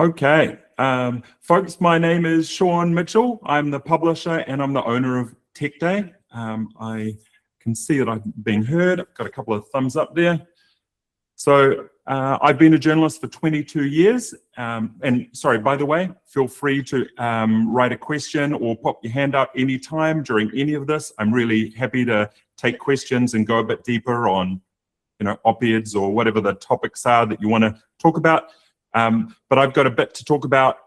Okay, folks, my name is Sean Mitchell. I'm the publisher and I'm the owner of TechDay. I can see that I'm being heard. I've got a couple of thumbs up there. So I've been a journalist for 22 years. And sorry, by the way, feel free to write a question or pop your hand up anytime during any of this. I'm really happy to take questions and go a bit deeper on, op-eds or whatever the topics are that you want to talk about. But I've got a bit to talk about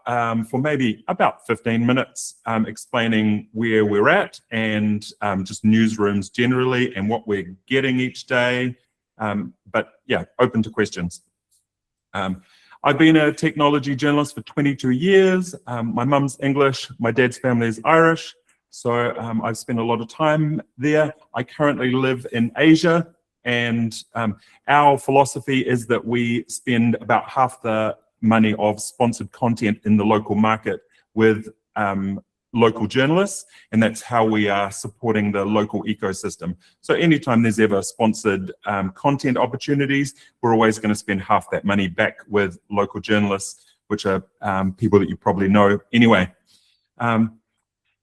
for maybe about 15 minutes, explaining where we're at and just newsrooms generally and what we're getting each day. But yeah, open to questions. I've been a technology journalist for 22 years. My mum's English, my dad's family is Irish. So I've spent a lot of time there. I currently live in Asia. And our philosophy is that we spend about half the money of sponsored content in the local market with local journalists, and that's how we are supporting the local ecosystem. So anytime there's ever sponsored content opportunities, we're always going to spend half that money back with local journalists, which are people that you probably know anyway.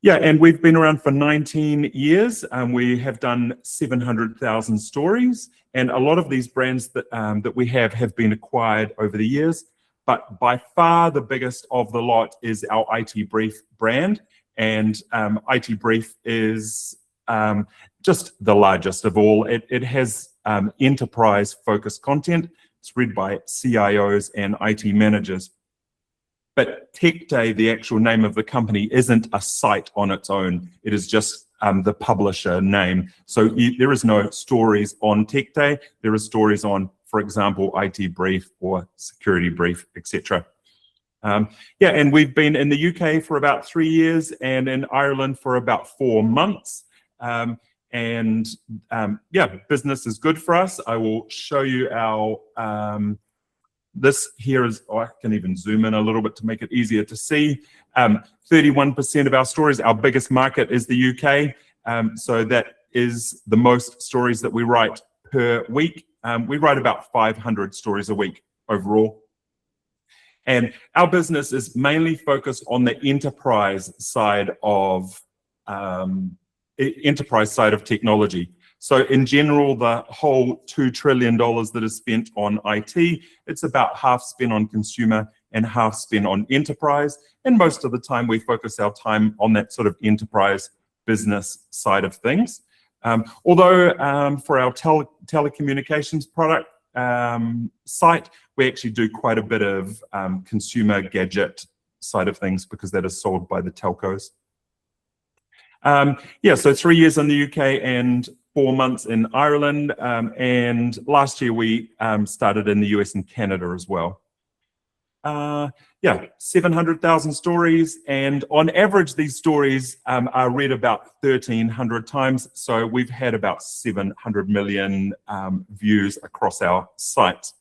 Yeah, and we've been around for 19 years. We have done 700,000 stories, and a lot of these brands that we have been acquired over the years. But by far the biggest of the lot is our IT Brief brand, and IT Brief is just the largest of all. It has enterprise-focused content. It's read by CIOs and IT managers. But TechDay, the actual name of the company, isn't a site on its own. It is just the publisher name. So there is no stories on TechDay. There are stories on, for example, IT Brief or Security Brief, etc. Yeah, and we've been in the UK for about 3 years and in Ireland for about 4 months. Yeah, business is good for us. I will show you our this here is, I can even zoom in a little bit to make it easier to see. 31% of our stories, our biggest market is the UK. So that is the most stories that we write per week. We write about 500 stories a week overall. And our business is mainly focused on the enterprise side of technology. So in general, the whole $2 trillion that is spent on IT, it's about half spent on consumer and half spent on enterprise. And most of the time we focus our time on that sort of enterprise business side of things. Although for our telecommunications product site, we actually do quite a bit of consumer gadget side of things because that is sold by the telcos. Yeah, so 3 years in the UK and 4 months in Ireland, and last year we started in the US and Canada as well. Yeah, 700,000 stories, and on average these stories are read about 1,300 times, so we've had about 700 million views across our site.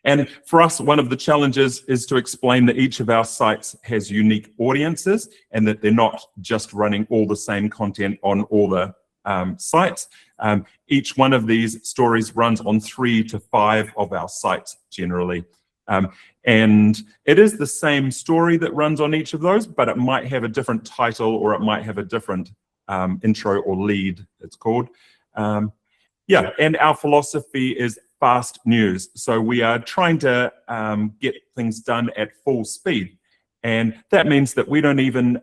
And for us, one of the challenges is to explain that each of our sites has unique audiences and that they're not just running all the same content on all the sites. Each one of these stories runs on 3 to 5 of our sites generally. And it is the same story that runs on each of those, but it might have a different title or it might have a different intro or lead, it's called. Yeah, and our philosophy is fast news. So we are trying to get things done at full speed. And that means that we don't even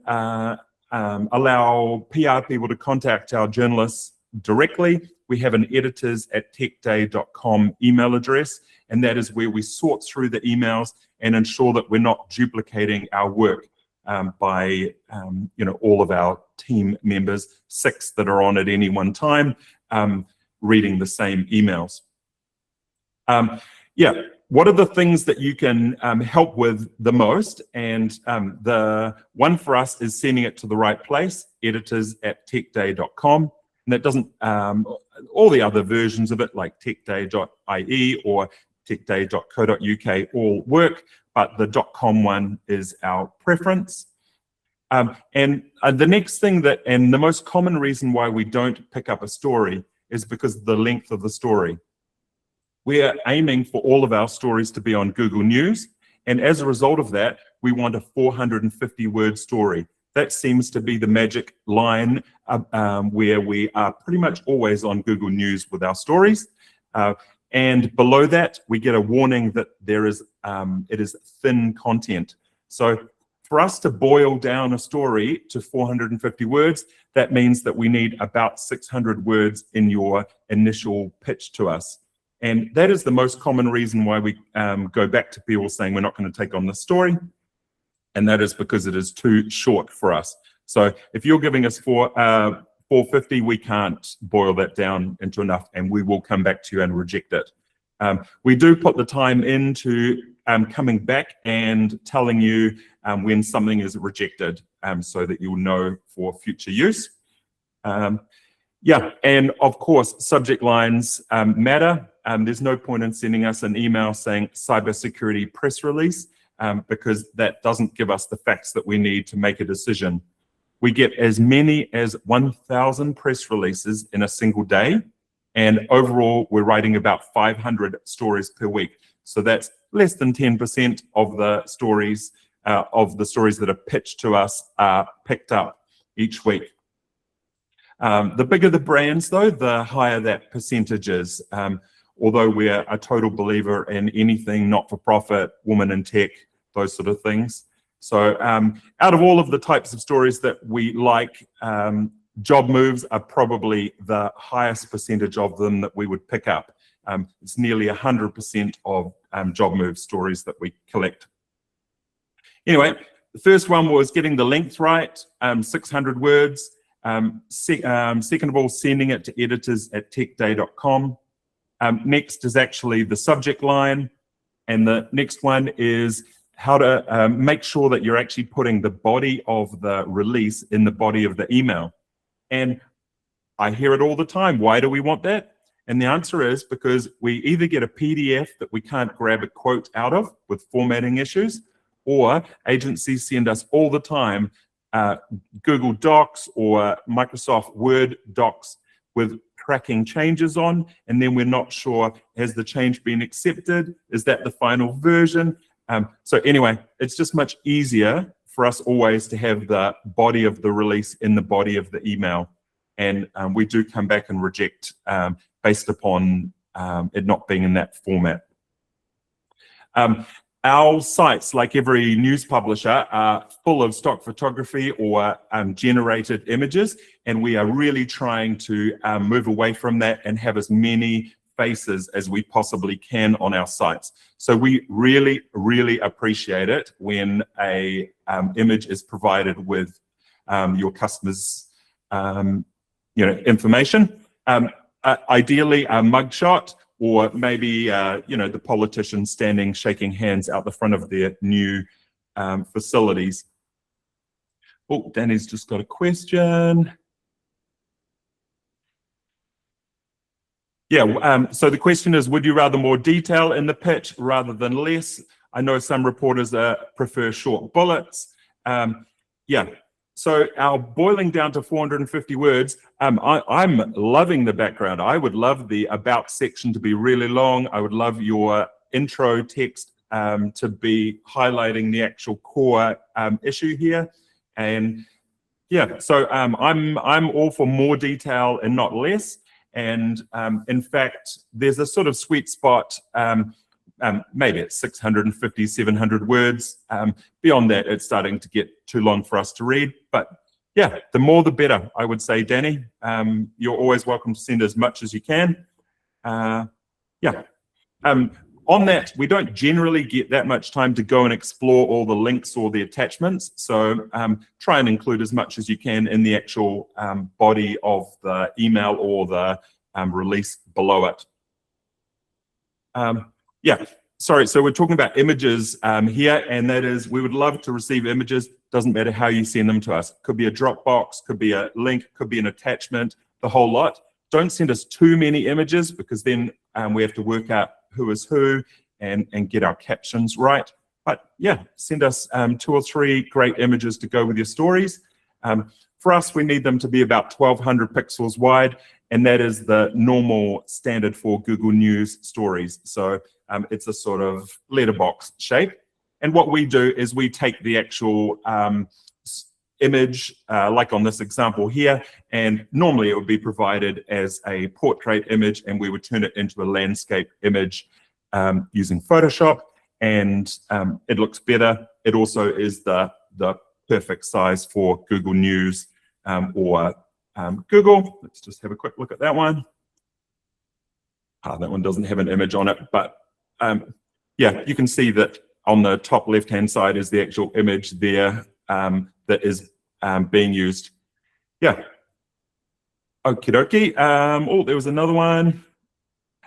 allow PR people to contact our journalists directly. We have an editors@techday.com email address, and that is where we sort through the emails and ensure that we're not duplicating our work by all of our team members, 6 that are on at any one time, reading the same emails. Yeah, what are the things that you can help with the most? And the one for us is sending it to the right place, editors@techday.com. And that doesn't, all the other versions of it like techday.ie or techday.co.uk all work, but the .com one is our preference. And the next thing that, and the most common reason why we don't pick up a story is because of the length of the story. We are aiming for all of our stories to be on Google News, And as a result of that, we want a 450-word story. That seems to be the magic line where we are pretty much always on Google News with our stories. And below that, we get a warning that it is thin content. So for us to boil down a story to 450 words, that means that we need about 600 words in your initial pitch to us. And that is the most common reason why we go back to people saying we're not going to take on this story. And that is because it is too short for us. So if you're giving us 450, we can't boil that down into enough, and we will come back to you and reject it. We do put the time into coming back and telling you when something is rejected, so that you'll know for future use. Yeah, and of course, subject lines matter. There's no point in sending us an email saying cybersecurity press release, because that doesn't give us the facts that we need to make a decision. We get as many as 1,000 press releases in a single day, and overall, we're writing about 500 stories per week. So that's less than 10% of the stories that are pitched to us are picked up each week. The bigger the brands, though, the higher that percentage is. Although we're a total believer in anything not-for-profit, women in tech, those sort of things. So out of all of the types of stories that we like, job moves are probably the highest percentage of them that we would pick up. It's nearly 100% of job move stories that we collect. Anyway, the first one was getting the length right, 600 words. Second of all, sending it to editors at techday.com. Next is actually the subject line, and the next one is how to make sure that you're actually putting the body of the release in the body of the email. And I hear it all the time. Why do we want that? And the answer is because we either get a PDF that we can't grab a quote out of with formatting issues, or agencies send us all the time Google Docs or Microsoft Word docs with tracking changes on, and then we're not sure, has the change been accepted? Is that the final version? So anyway, it's just much easier for us always to have the body of the release in the body of the email. And we do come back and reject based upon it not being in that format. Our sites, like every news publisher, are full of stock photography or generated images, and we are really trying to move away from that and have as many faces as we possibly can on our sites. So we really, really appreciate it when a image is provided with your customers' information. Ideally, a mugshot, or maybe the politicians standing, shaking hands out the front of their new facilities. Oh, Danny's just got a question. Yeah, so the question is, would you rather more detail in the pitch rather than less? I know some reporters prefer short bullets. Yeah, so our boiling down to 450 words, I'm loving the background. I would love the about section to be really long. I would love your intro text to be highlighting the actual core issue here. And yeah, so I'm all for more detail and not less. And in fact, there's a sort of sweet spot, maybe it's 650, 700 words. Beyond that, it's starting to get too long for us to read. But yeah, the more the better, I would say, Danny. You're always welcome to send as much as you can. Yeah. On that, we don't generally get that much time to go and explore all the links or the attachments. So try and include as much as you can in the actual body of the email or the release below it. Yeah, sorry, so we're talking about images here, and that is, we would love to receive images. Doesn't matter how you send them to us. Could be a Dropbox, could be a link, could be an attachment, the whole lot. Don't send us too many images, because then we have to work out who is who and get our captions right. But yeah, send us 2 or 3 great images to go with your stories. For us, we need them to be about 1200 pixels wide, and that is the normal standard for Google News stories. So it's a sort of letterbox shape. And what we do is we take the actual image, like on this example here, and normally it would be provided as a portrait image, and we would turn it into a landscape image using Photoshop, and it looks better. It also is the perfect size for Google News or Google. Let's just have a quick look at that one. That one doesn't have an image on it, but yeah, you can see that on the top left-hand side is the actual image there that is being used. Yeah. Okie dokie. Oh, there was another one.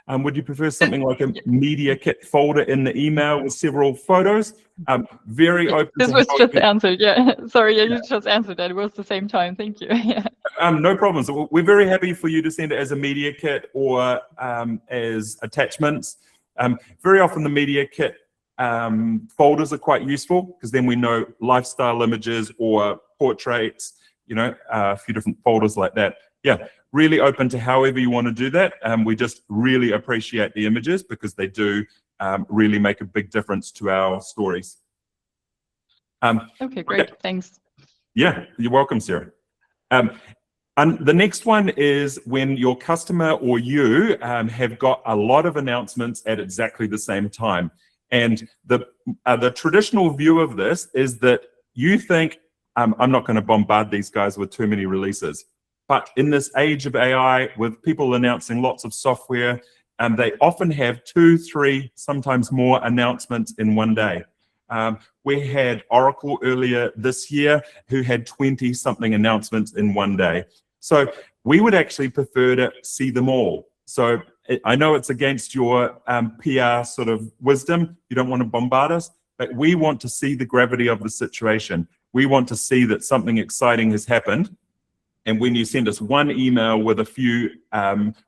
Would you prefer something like a media kit folder in the email with several photos? Very open. This was just answered. Yeah. Sorry, yeah, you just answered that. It was the same time. Thank you. Yeah. No problems. We're very happy for you to send it as a media kit or as attachments. Very often the media kit folders are quite useful because then we know lifestyle images or portraits, you know, a few different folders like that. Yeah, really open to however you want to do that. We just really appreciate the images because they do really make a big difference to our stories. Okay, great. Thanks. Yeah, you're welcome, Sarah. And the next one is when your customer or you have got a lot of announcements at exactly the same time. And the traditional view of this is that you think, I'm not going to bombard these guys with too many releases. But in this age of AI, with people announcing lots of software, they often have 2, 3, sometimes more announcements in one day. We had Oracle earlier this year who had 20-something announcements in one day. So we would actually prefer to see them all. So I know it's against your PR sort of wisdom. You don't want to bombard us, but we want to see the gravity of the situation. We want to see that something exciting has happened. And when you send us one email with a few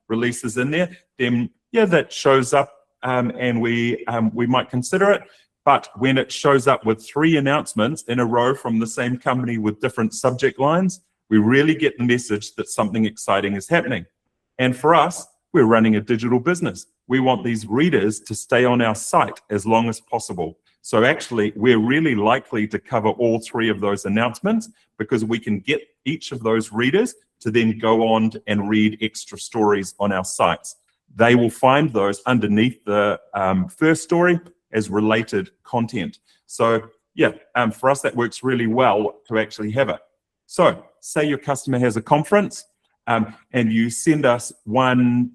releases in there, then yeah, that shows up and we might consider it. But when it shows up with 3 announcements in a row from the same company with different subject lines, we really get the message that something exciting is happening. And for us, we're running a digital business. We want these readers to stay on our site as long as possible. So actually, we're really likely to cover all 3 of those announcements because we can get each of those readers to then go on and read extra stories on our sites. They will find those underneath the first story as related content. So yeah, for us, that works really well to actually have it. So say your customer has a conference and you send us one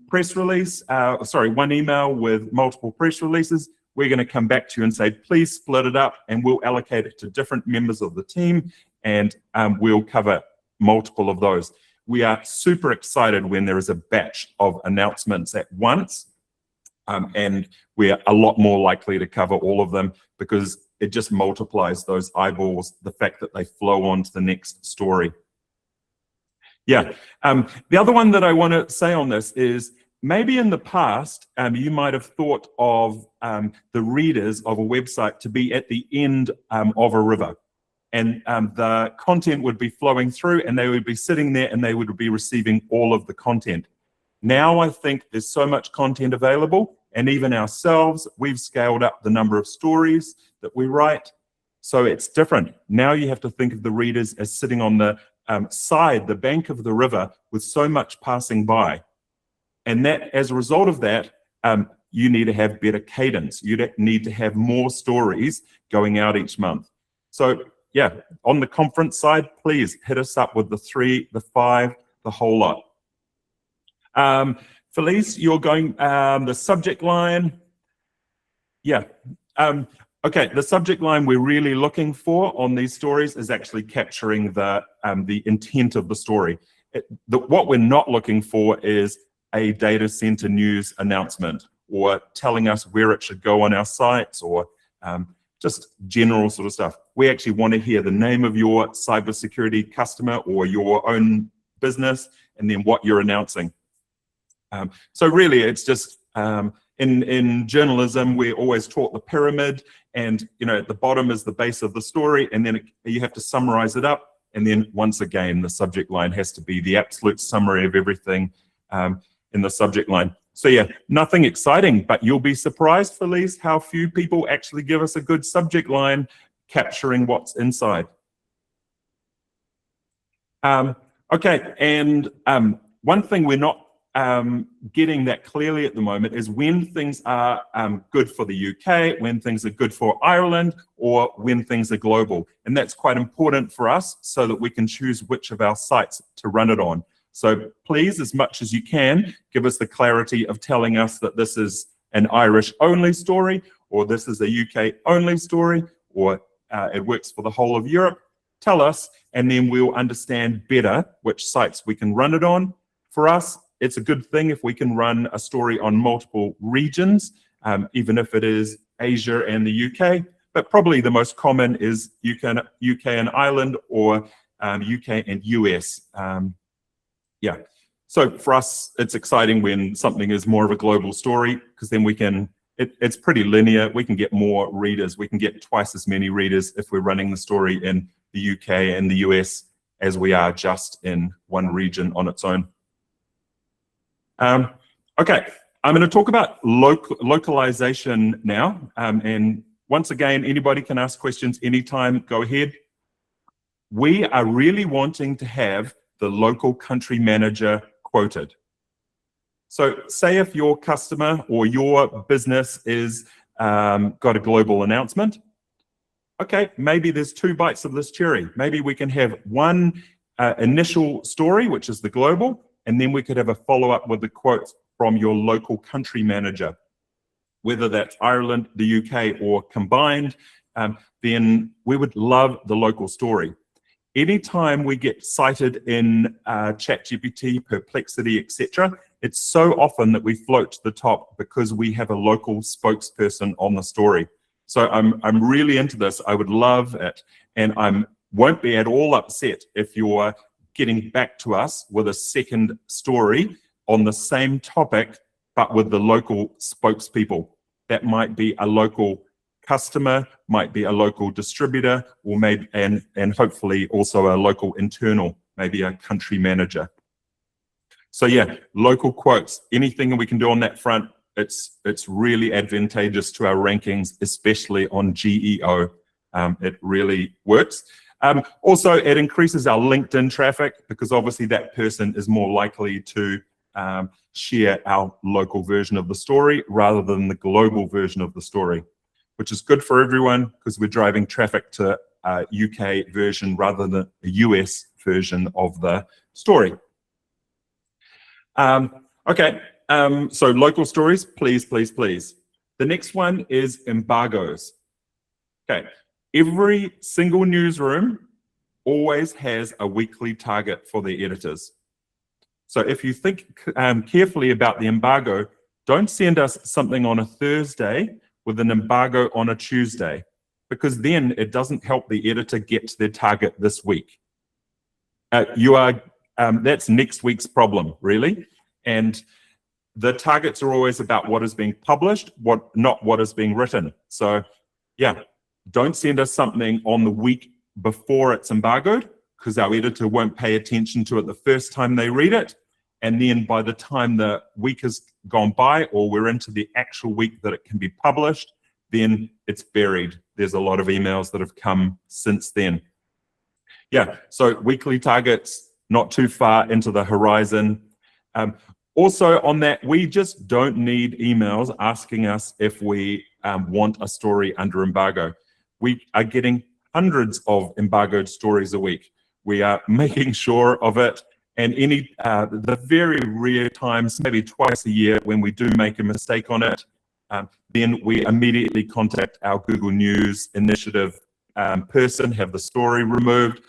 email with multiple press releases. We're going to come back to you and say, please split it up and we'll allocate it to different members of the team and we'll cover multiple of those. We are super excited when there is a batch of announcements at once and we're a lot more likely to cover all of them because it just multiplies those eyeballs, the fact that they flow on to the next story. Yeah, the other one that I want to say on this is maybe in the past, you might have thought of the readers of a website to be at the end of a river. And the content would be flowing through and they would be sitting there and they would be receiving all of the content. Now I think there's so much content available and even ourselves, we've scaled up the number of stories that we write. So it's different. Now you have to think of the readers as sitting on the side, the bank of the river with so much passing by. And that, as a result of that, you need to have better cadence. You need to have more stories going out each month. So yeah, on the conference side, please hit us up with the 3, the 5, the whole lot. Felice, you're going the subject line. Yeah. Okay, the subject line we're really looking for on these stories is actually capturing the intent of the story. What we're not looking for is a data center news announcement or telling us where it should go on our sites or just general sort of stuff. We actually want to hear the name of your cybersecurity customer or your own business and then what you're announcing. So really, it's just in journalism, we're always taught the pyramid, and at the bottom is the base of the story, and then you have to summarize it up, and then once again, the subject line has to be the absolute summary of everything in the subject line. So yeah, nothing exciting, but you'll be surprised, Felice, how few people actually give us a good subject line capturing what's inside. Okay, and one thing we're not getting that clearly at the moment is when things are good for the UK, when things are good for Ireland, or when things are global. And that's quite important for us so that we can choose which of our sites to run it on. So please, as much as you can, give us the clarity of telling us that this is an Irish-only story, or this is a UK-only story, or it works for the whole of Europe. Tell us, and then we'll understand better which sites we can run it on. For us, it's a good thing if we can run a story on multiple regions, even if it is Asia and the UK, but probably the most common is UK and Ireland, or UK and US. Yeah, so for us, it's exciting when something is more of a global story, because then we can, it's pretty linear. We can get more readers. We can get twice as many readers if we're running the story in the UK and the US as we are just in one region on its own. Okay, I'm going to talk about localization now. And once again, anybody can ask questions anytime. Go ahead. We are really wanting to have the local country manager quoted. So say if your customer or your business is got a global announcement. Okay, maybe there's 2 bites of this cherry. Maybe we can have one initial story, which is the global, and then we could have a follow-up with the quotes from your local country manager. Whether that's Ireland, the UK, or combined, then we would love the local story. Anytime we get cited in ChatGPT, Perplexity, etc., it's so often that we float to the top because we have a local spokesperson on the story. So I'm really into this. I would love it, and I won't be at all upset if you're getting back to us with a second story on the same topic, but with the local spokespeople. That might be a local customer, might be a local distributor, or maybe and hopefully also a local internal, maybe a country manager. So yeah, local quotes, anything we can do on that front, it's really advantageous to our rankings, especially on GEO. It really works. Also, it increases our LinkedIn traffic because obviously that person is more likely to share our local version of the story rather than the global version of the story, which is good for everyone because we're driving traffic to a UK version rather than a US version of the story. Okay, so local stories, please, please, please. The next one is embargoes. Okay, every single newsroom always has a weekly target for their editors. So if you think carefully about the embargo, don't send us something on a Thursday with an embargo on a Tuesday, because then it doesn't help the editor get to their target this week. That's next week's problem, really. And the targets are always about what is being published, not what is being written. So yeah, don't send us something on the week before it's embargoed, because our editor won't pay attention to it the first time they read it. And then by the time the week has gone by, or we're into the actual week that it can be published, then it's buried. There's a lot of emails that have come since then. Yeah, so weekly targets, not too far into the horizon. Also on that, we just don't need emails asking us if we want a story under embargo. We are getting hundreds of embargoed stories a week. We are making sure of it. And the very rare times, maybe twice a year, when we do make a mistake on it, then we immediately contact our Google News initiative person, have the story removed.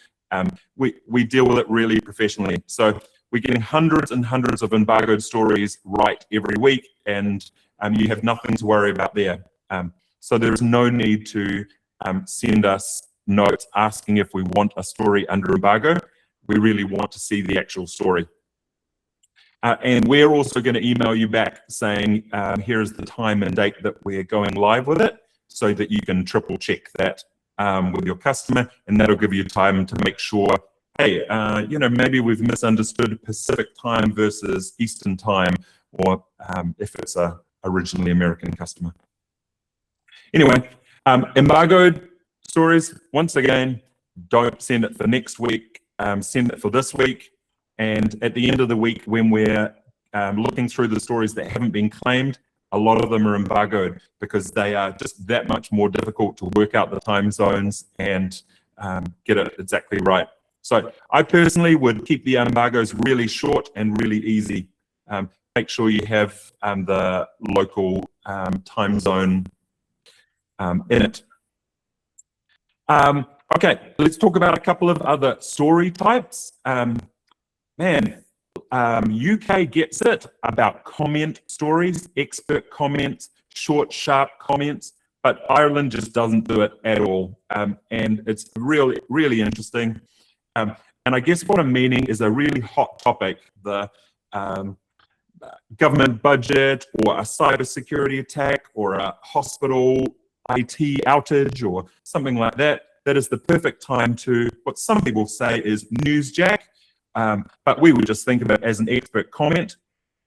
We deal with it really professionally. So we're getting hundreds and hundreds of embargoed stories right every week, and you have nothing to worry about there. So there is no need to send us notes asking if we want a story under embargo. We really want to see the actual story. And we're also going to email you back saying, here's the time and date that we're going live with it, so that you can triple check that with your customer, and that'll give you time to make sure, hey, maybe we've misunderstood Pacific time versus Eastern time, or if it's a originally American customer. Anyway, embargoed stories, once again, don't send it for next week, send it for this week. And at the end of the week, when we're looking through the stories that haven't been claimed, a lot of them are embargoed because they are just that much more difficult to work out the time zones and get it exactly right. So I personally would keep the embargoes really short and really easy. Make sure you have the local time zone in it. Okay, let's talk about a couple of other story types. UK gets it about comment stories, expert comments, short, sharp comments, but Ireland just doesn't do it at all. And it's really, really interesting. And I guess what I'm meaning is a really hot topic, the government budget or a cybersecurity attack or a hospital IT outage or something like that. That is the perfect time to, what some people say is newsjack. But we would just think of it as an expert comment.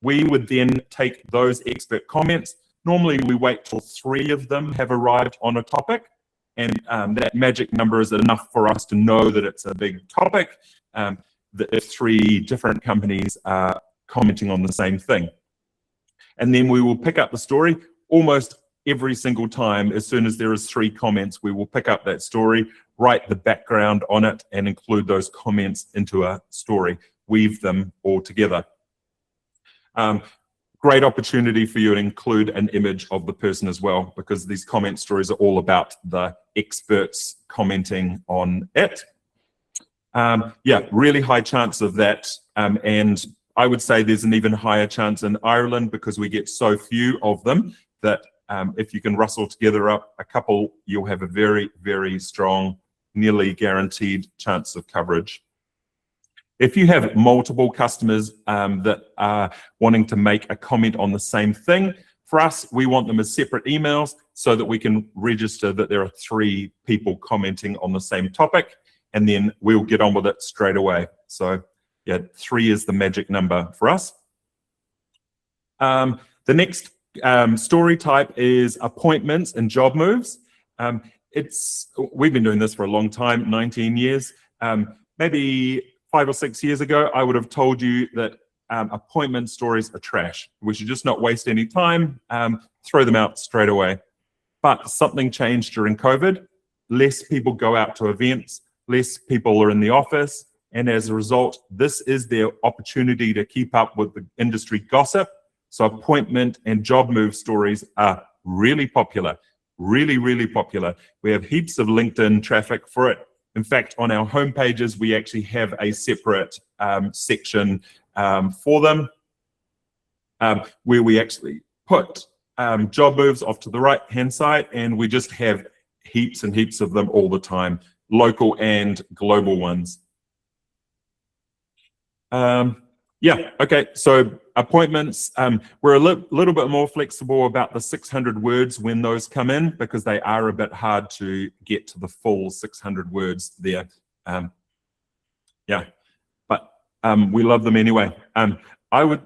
We would then take those expert comments. Normally we wait till 3 of them have arrived on a topic, and that magic number is enough for us to know that it's a big topic, that if 3 different companies are commenting on the same thing. And then we will pick up the story almost every single time. As soon as there is 3 comments, we will pick up that story, write the background on it, and include those comments into a story, weave them all together. Great opportunity for you to include an image of the person as well, because these comment stories are all about the experts commenting on it. Yeah, really high chance of that. And I would say there's an even higher chance in Ireland because we get so few of them that if you can rustle together up a couple, you'll have a very, very strong, nearly guaranteed chance of coverage. If you have multiple customers that are wanting to make a comment on the same thing, for us, we want them as separate emails so that we can register that there are 3 people commenting on the same topic, and then we'll get on with it straight away. So yeah, 3 is the magic number for us. The next story type is appointments and job moves. We've been doing this for a long time, 19 years. Maybe 5 or 6 years ago, I would have told you that appointment stories are trash. We should just not waste any time, throw them out straight away. But something changed during COVID. Less people go out to events, less people are in the office, and as a result, this is their opportunity to keep up with the industry gossip. So appointment and job move stories are really popular, really, really popular. We have heaps of LinkedIn traffic for it. In fact, on our home pages, we actually have a separate section for them where we actually put job moves off to the right-hand side, and we just have heaps and heaps of them all the time, local and global ones. Yeah, okay, so appointments, we're a little bit more flexible about the 600 words when those come in, because they are a bit hard to get to the full 600 words there. Yeah, but we love them anyway. I would,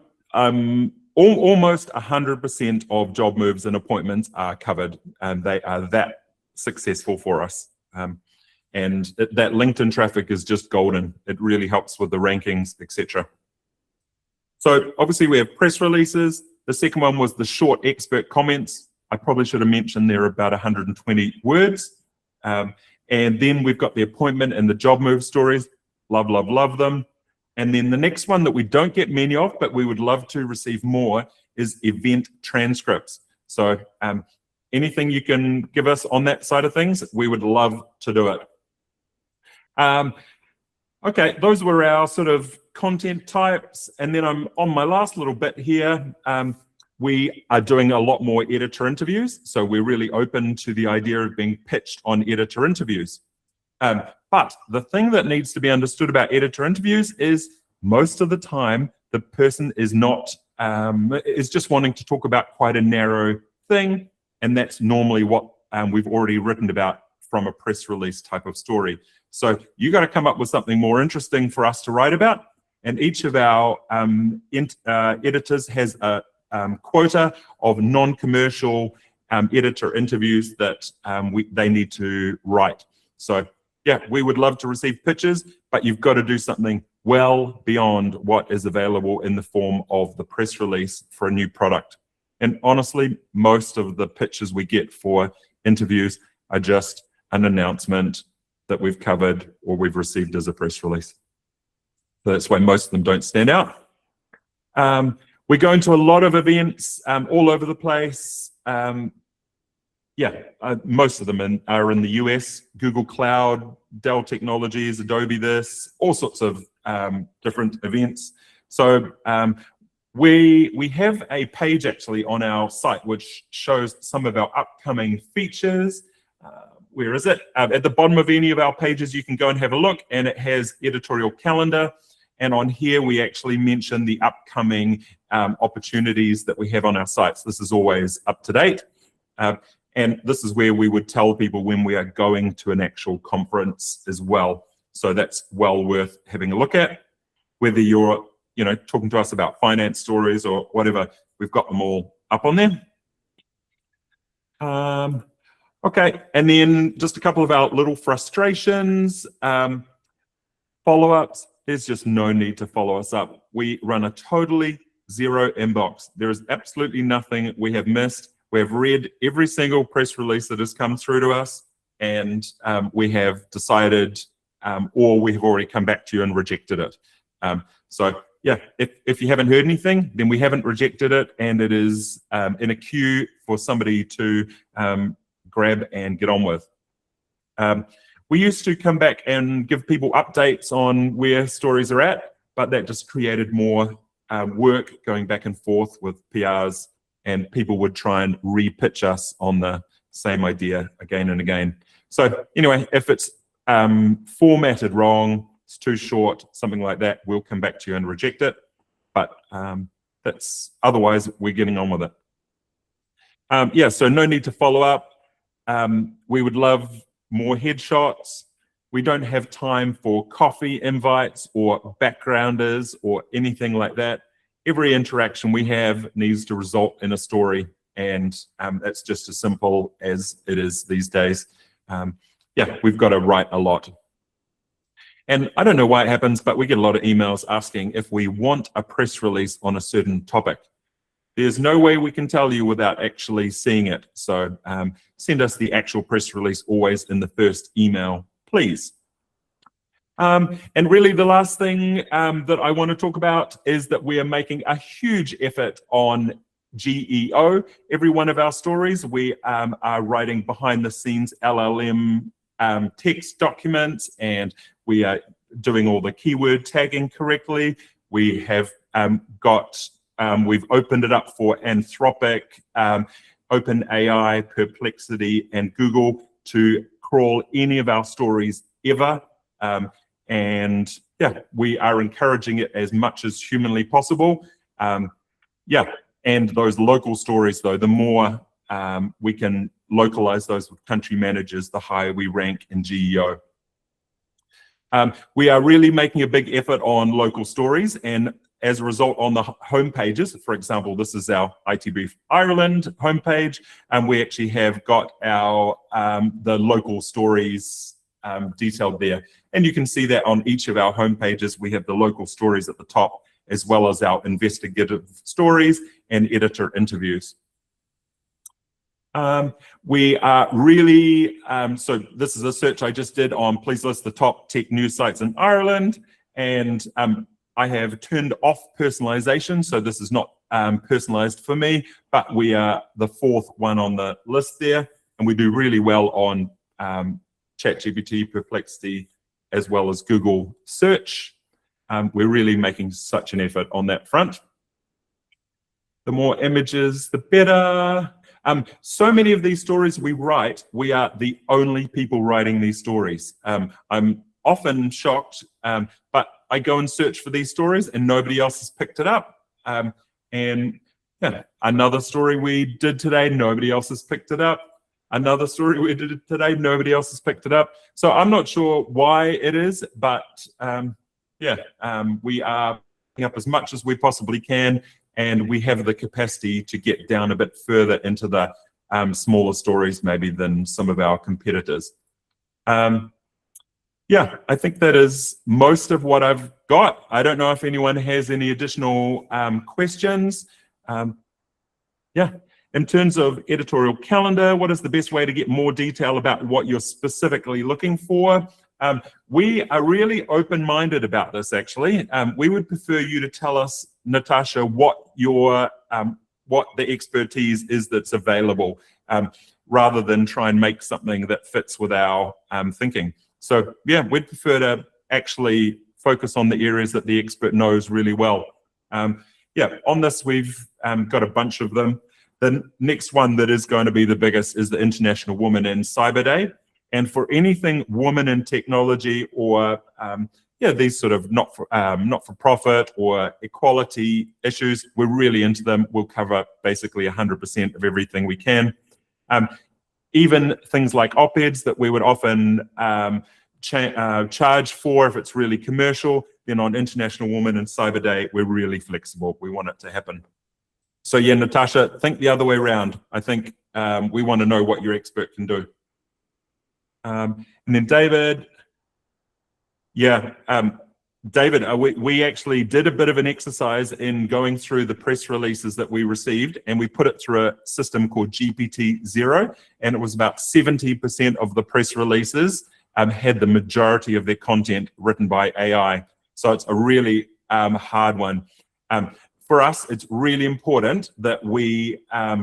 almost 100% of job moves and appointments are covered, and they are that successful for us. And that LinkedIn traffic is just golden. It really helps with the rankings, etc. So obviously we have press releases. The second one was the short expert comments. I probably should have mentioned they're about 120 words. And then we've got the appointment and the job move stories. Love, love, love them. And then the next one that we don't get many of, but we would love to receive more, is event transcripts. So anything you can give us on that side of things, we would love to do it. Okay, those were our sort of content types. And then I'm on my last little bit here. We are doing a lot more editor interviews. So we're really open to the idea of being pitched on editor interviews. But the thing that needs to be understood about editor interviews is most of the time, the person is not, is just wanting to talk about quite a narrow thing. And that's normally what we've already written about from a press release type of story. So you got to come up with something more interesting for us to write about. and each of our editors has a quota of non-commercial editor interviews that they need to write. So yeah, we would love to receive pitches, but you've got to do something well beyond what is available in the form of the press release for a new product. And honestly, most of the pitches we get for interviews are just an announcement that we've covered or we've received as a press release. So that's why most of them don't stand out. We go into a lot of events all over the place. Most of them are in the US, Google Cloud, Dell Technologies, Adobe this, all sorts of different events. So we have a page actually on our site which shows some of our upcoming features. Where is it? At the bottom of any of our pages, you can go and have a look, and it has editorial calendar. And on here, we actually mention the upcoming opportunities that we have on our sites. This is always up to date. And this is where we would tell people when we are going to an actual conference as well. So that's well worth having a look at. Whether you're, talking to us about finance stories or whatever, we've got them all up on there. Okay, and then just a couple of our little frustrations. Follow-ups, there's just no need to follow us up. We run a totally zero inbox. There is absolutely nothing we have missed. We have read every single press release that has come through to us, and we have decided, or we have already come back to you and rejected it. So yeah, if you haven't heard anything, then we haven't rejected it, and it is in a queue for somebody to grab and get on with. We used to come back and give people updates on where stories are at, but that just created more work going back and forth with PRs, and people would try and re-pitch us on the same idea again and again. So anyway, if it's formatted wrong, it's too short, something like that, we'll come back to you and reject it. But otherwise, we're getting on with it. So no need to follow up. We would love more headshots. We don't have time for coffee invites or backgrounders or anything like that. Every interaction we have needs to result in a story, and that's just as simple as it is these days. We've got to write a lot. And I don't know why it happens, but we get a lot of emails asking if we want a press release on a certain topic. There's no way we can tell you without actually seeing it. So send us the actual press release always in the first email, please. And really the last thing that I want to talk about is that we are making a huge effort on GEO. Every one of our stories, we are writing behind the scenes LLM text documents, and we are doing all the keyword tagging correctly. We have we've opened it up for Anthropic, OpenAI, Perplexity, and Google to crawl any of our stories ever. And we are encouraging it as much as humanly possible. And those local stories, though, the more we can localize those with country managers, the higher we rank in GEO. We are really making a big effort on local stories, and as a result, on the home pages, for example, this is our IT Brief Ireland homepage, and we actually have got our the local stories detailed there. And you can see that on each of our home pages, we have the local stories at the top, as well as our investigative stories and editor interviews. We are really, so this is a search I just did on please list the top tech news sites in Ireland, and I have turned off personalization, so this is not personalized for me, but we are the 4th one on the list there, and we do really well on ChatGPT, Perplexity, as well as Google search. We're really making such an effort on that front. The more images, the better. So many of these stories we write, we are the only people writing these stories. I'm often shocked, but I go and search for these stories and nobody else has picked it up. And another story we did today, nobody else has picked it up. Another story we did today, nobody else has picked it up. So I'm not sure why it is, but yeah, we are picking up as much as we possibly can, and we have the capacity to get down a bit further into the smaller stories maybe than some of our competitors. Yeah, I think that is most of what I've got. I don't know if anyone has any additional questions. Yeah, in terms of editorial calendar, what is the best way to get more detail about what you're specifically looking for? We are really open-minded about this, actually. We would prefer you to tell us, Natasha, what the expertise is that's available, rather than try and make something that fits with our thinking. So yeah, we'd prefer to actually focus on the areas that the expert knows really well. Yeah, on this, we've got a bunch of them. The next one that is going to be the biggest is the International Women in Cyber Day. And for anything women in technology or yeah, these sort of not-for-profit or equality issues, we're really into them. We'll cover basically 100% of everything we can. Even things like op-eds that we would often charge for if it's really commercial, then on International Women in Cyber Day, we're really flexible. We want it to happen. So yeah, Natasha, think the other way around. I think we want to know what your expert can do. And then David, yeah, David, we actually did a bit of an exercise in going through the press releases that we received, and we put it through a system called GPT-0, and it was about 70% of the press releases had the majority of their content written by AI. So it's a really hard one. For us, it's really important that we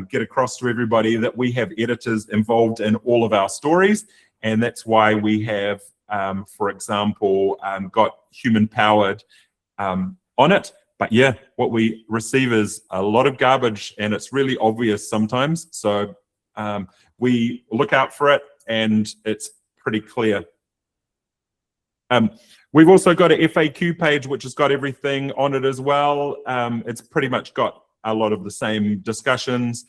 get across to everybody that we have editors involved in all of our stories, and that's why we have, for example, got human-powered on it. But yeah, what we receive is a lot of garbage, and it's really obvious sometimes. So we look out for it, and it's pretty clear. We've also got a FAQ page, which has got everything on it as well. It's pretty much got a lot of the same discussions.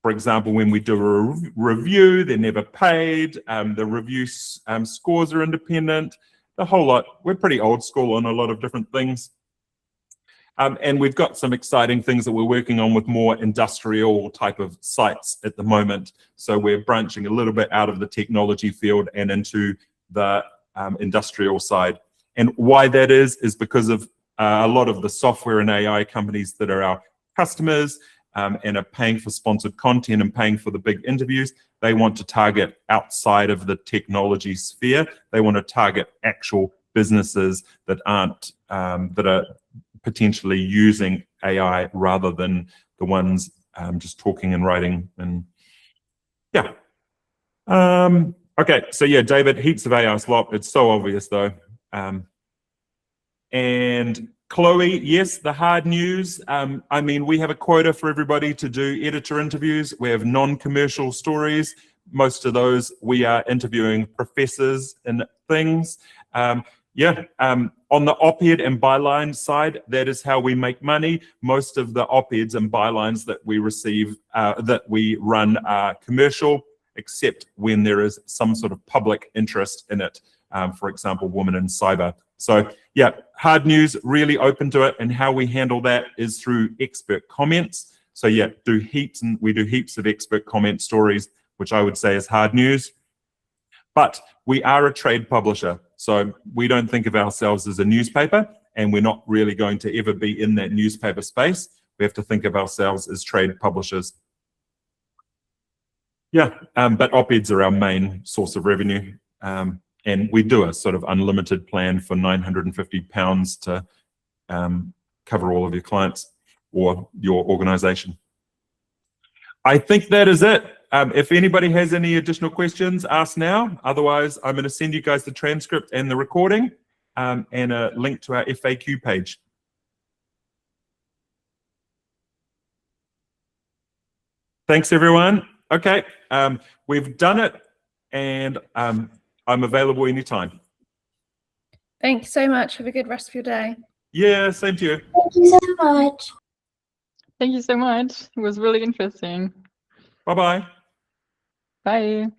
For example, when we do a review, they're never paid. The review scores are independent. The whole lot. We're pretty old school on a lot of different things. And we've got some exciting things that we're working on with more industrial type of sites at the moment. So we're branching a little bit out of the technology field and into the industrial side. And why that is because of a lot of the software and AI companies that are our customers and are paying for sponsored content and paying for the big interviews. They want to target outside of the technology sphere. They want to target actual businesses that aren't that are potentially using AI rather than the ones just talking and writing. And yeah. Okay, so yeah, David, heaps of AI slop. It's so obvious though. And Chloe, yes, the hard news. I mean, we have a quota for everybody to do editor interviews. We have non-commercial stories. Most of those we are interviewing professors and things. Yeah, on the op-ed and byline side, that is how we make money. Most of the op-eds and bylines that we receive, that we run are commercial, except when there is some sort of public interest in it. For example, women in cyber. So yeah, hard news, really open to it, and how we handle that is through expert comments. So yeah, we do heaps of expert comment stories, which I would say is hard news. But we are a trade publisher, so we don't think of ourselves as a newspaper, and we're not really going to ever be in that newspaper space. We have to think of ourselves as trade publishers. Yeah, but op-eds are our main source of revenue. And we do a sort of unlimited plan for £950 to cover all of your clients or your organization. I think that is it. If anybody has any additional questions, ask now. Otherwise, I'm going to send you guys the transcript and the recording and a link to our FAQ page. Thanks, everyone. Okay, we've done it, and I'm available anytime. Thank you so much. Have a good rest of your day. Yeah, same to you. Thank you so much. Thank you so much. It was really interesting. Bye-bye. Bye.